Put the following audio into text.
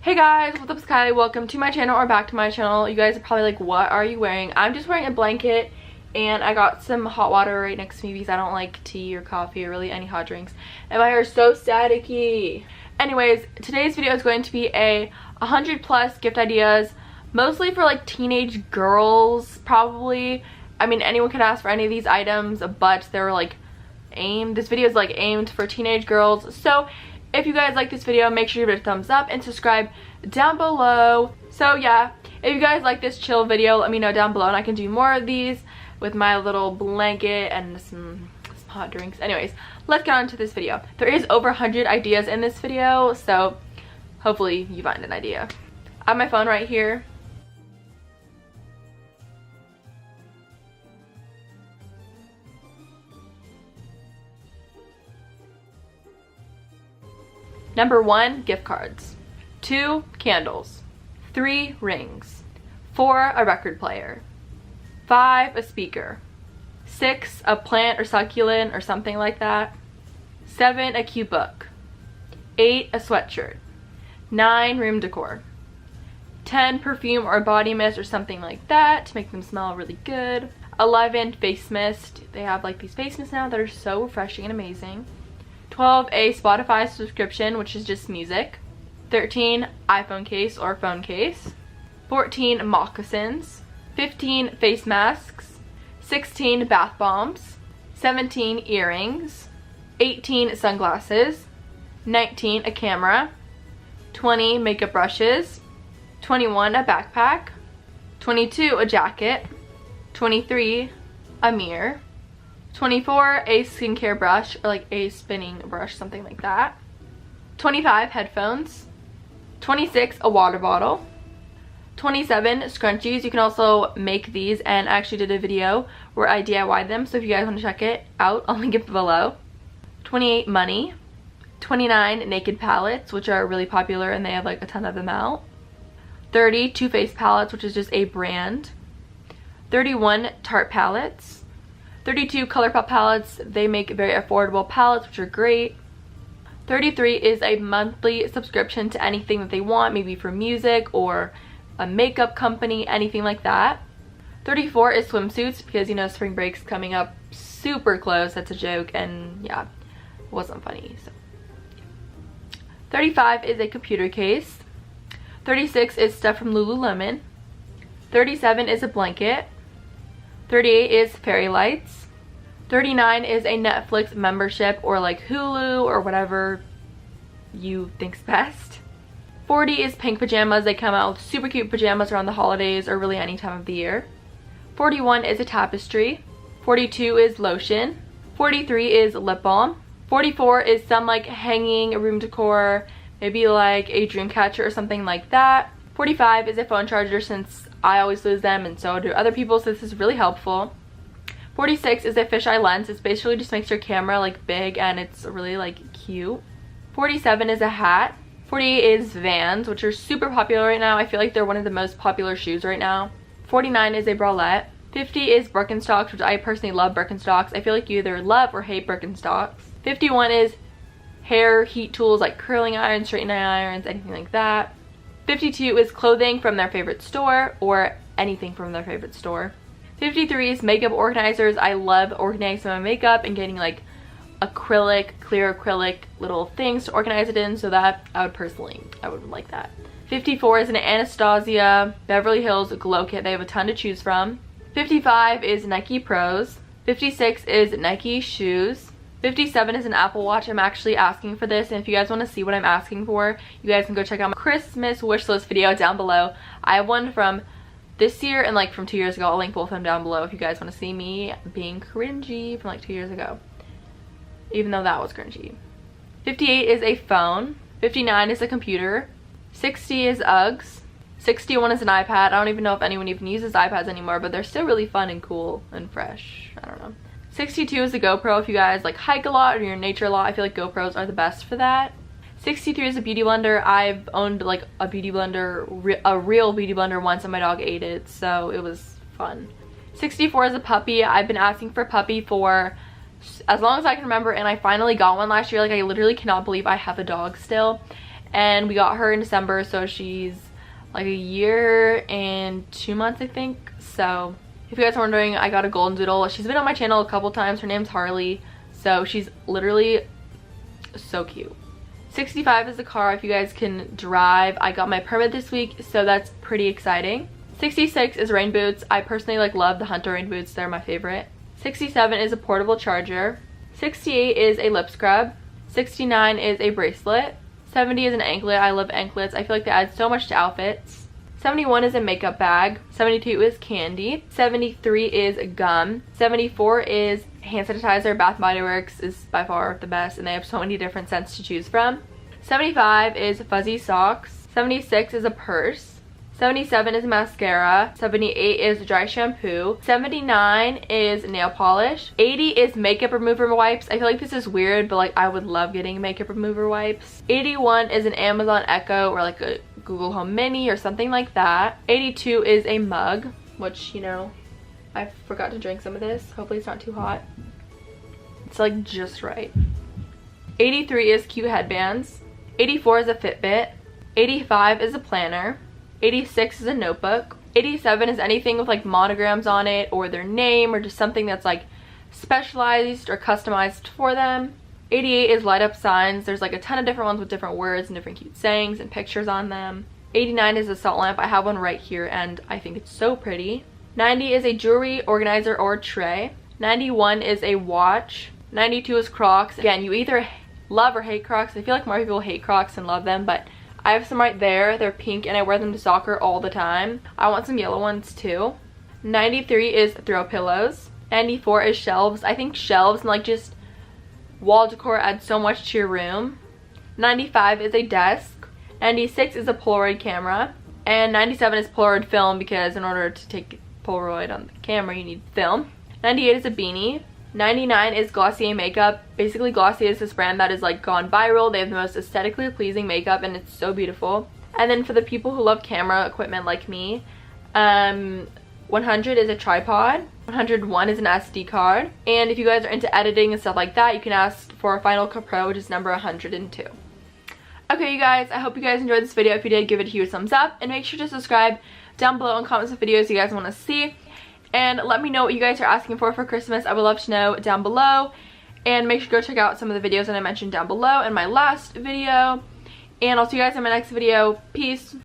Hey guys, what's up, it's Kylie. Welcome to my channel or back to my channel. You guys are probably like, what are you wearing? I'm just wearing a blanket and I got some hot water right next to me because I don't like tea or coffee or really any hot drinks. And my hair is so staticky. Anyways, today's video is going to be a 100+ gift ideas, mostly for like teenage girls probably. I mean, anyone can ask for any of these items, but they're like this video is like aimed for teenage girls. So if you guys like this video, make sure you give it a thumbs up and subscribe down below. So yeah, if you guys like this chill video, let me know down below and I can do more of these with my little blanket and some hot drinks. Anyways, let's get on to this video. There is over 100 ideas in this video, so hopefully you find an idea. I have my phone right here. Number 1, gift cards. 2, candles. 3, rings. 4, a record player. 5, a speaker. 6, a plant or succulent or something like that. 7, a cute book. 8, a sweatshirt. 9, room decor. 10, perfume or body mist or something like that to make them smell really good. 11, face mist. They have like these face mists now that are so refreshing and amazing. 12, a Spotify subscription, which is just music. 13, iPhone case or phone case. 14, moccasins. 15, face masks. 16, bath bombs. 17, earrings. 18, sunglasses. 19, a camera. 20, makeup brushes. 21, a backpack. 22, a jacket. 23, a mirror. 24, a skincare brush or like a spinning brush, something like that. 25, headphones. 26, a water bottle. 27, scrunchies. You can also make these, and I actually did a video where I DIY'd them, so if you guys want to check it out, I'll link it below. 28, money. 29, naked palettes, which are really popular and they have like a ton of them out. 30, Too Faced palettes, which is just a brand. 31, Tarte palettes. 32, ColourPop palettes. They make very affordable palettes, which are great. 33 is a monthly subscription to anything that they want, maybe for music or a makeup company, anything like that. 34 is swimsuits, because you know spring break's coming up super close. That's a joke, and yeah, it wasn't funny. So 35 is a computer case. 36 is stuff from Lululemon. 37 is a blanket. 38 is fairy lights. 39 is a Netflix membership or like Hulu or whatever you think's best. 40 is pink pajamas. They come out with super cute pajamas around the holidays or really any time of the year. 41 is a tapestry. 42 is lotion. 43 is lip balm. 44 is some like hanging room decor, maybe like a dream catcher or something like that. 45 is a phone charger, since I always lose them and so do other people, so this is really helpful. 46 is a fisheye lens. It basically just makes your camera like big and it's really like cute. 47 is a hat. 48 is Vans, which are super popular right now. I feel like they're one of the most popular shoes right now. 49 is a bralette. 50 is Birkenstocks, which I personally love Birkenstocks. I feel like you either love or hate Birkenstocks. 51 is hair heat tools like curling irons, straightening irons, anything like that. 52 is clothing from their favorite store or anything from their favorite store. 53 is makeup organizers. I love organizing my makeup and getting like clear acrylic little things to organize it in, so that I would like that. 54 is an Anastasia Beverly Hills Glow Kit. They have a ton to choose from. 55 is Nike Pros. 56 is Nike shoes. 57 is an Apple Watch. I'm actually asking for this, and if you guys want to see what I'm asking for, you guys can go check out my Christmas wish list video down below. I have one from this year and like from 2 years ago. I'll link both of them down below if you guys want to see me being cringy from like 2 years ago, even though that was cringy. 58 is a phone. 59 is a computer. 60 is Uggs. 61 is an iPad. I don't even know if anyone even uses iPads anymore, but they're still really fun and cool and fresh. I don't know. 62 is a GoPro. If you guys like hike a lot or you're in nature a lot, I feel like GoPros are the best for that. 63 is a beauty blender. I've owned like a beauty blender, a real beauty blender once, and my dog ate it, so it was fun. 64 is a puppy. I've been asking for a puppy for as long as I can remember, and I finally got one last year. Like, I literally cannot believe I have a dog still. and we got her in December, so she's like a year and 2 months, I think. So if you guys are wondering, I got a golden doodle. She's been on my channel a couple times. Her name's Harley, so she's literally so cute. 65 is the car if you guys can drive. I got my permit this week, so that's pretty exciting. 66 is rain boots. I personally love the Hunter rain boots. They're my favorite. 67 is a portable charger. 68 is a lip scrub. 69 is a bracelet. 70 is an anklet. I love anklets. I feel like they add so much to outfits. 71 is a makeup bag. 72 is candy. 73 is gum. 74 is hand sanitizer. Bath & Body Works is by far the best, and they have so many different scents to choose from. 75 is fuzzy socks. 76 is a purse. 77 is mascara. 78 is dry shampoo. 79 is nail polish. 80 is makeup remover wipes. I feel like this is weird, but I would love getting makeup remover wipes. 81 is an Amazon Echo or like a Google Home Mini or something like that. 82 is a mug, which, you know, I forgot to drink some of this. Hopefully it's not too hot. It's just right. 83 is cute headbands. 84 is a Fitbit. 85 is a planner. 86 is a notebook. 87 is anything with monograms on it or their name or just something that's specialized or customized for them. 88 is light up signs. There's a ton of different ones with different words and different cute sayings and pictures on them. 89 is a salt lamp. I have one right here and I think it's so pretty. 90 is a jewelry organizer or tray. 91 is a watch. 92 is Crocs. Again, you either love or hate Crocs. I feel like more people hate Crocs than love them, but I have some right there. They're pink and I wear them to soccer all the time. I want some yellow ones too. 93 is throw pillows. 94 is shelves. I think shelves and just wall decor add so much to your room. 95 is a desk. 96 is a Polaroid camera. And 97 is Polaroid film, because in order to take Polaroid on the camera you need film. 98 is a beanie. 99 is Glossier makeup. Basically Glossier is this brand that is gone viral. They have the most aesthetically pleasing makeup and it's so beautiful. And then for the people who love camera equipment like me, 100 is a tripod. 101 is an SD card. And if you guys are into editing and stuff like that, you can ask for a Final Cut Pro, which is number 102. Okay, you guys, I hope you guys enjoyed this video. If you did, give it a huge thumbs up and make sure to subscribe down below and comment some videos you guys want to see. And let me know what you guys are asking for Christmas. I would love to know down below. And make sure to go check out some of the videos that I mentioned down below in my last video. And I'll see you guys in my next video. Peace.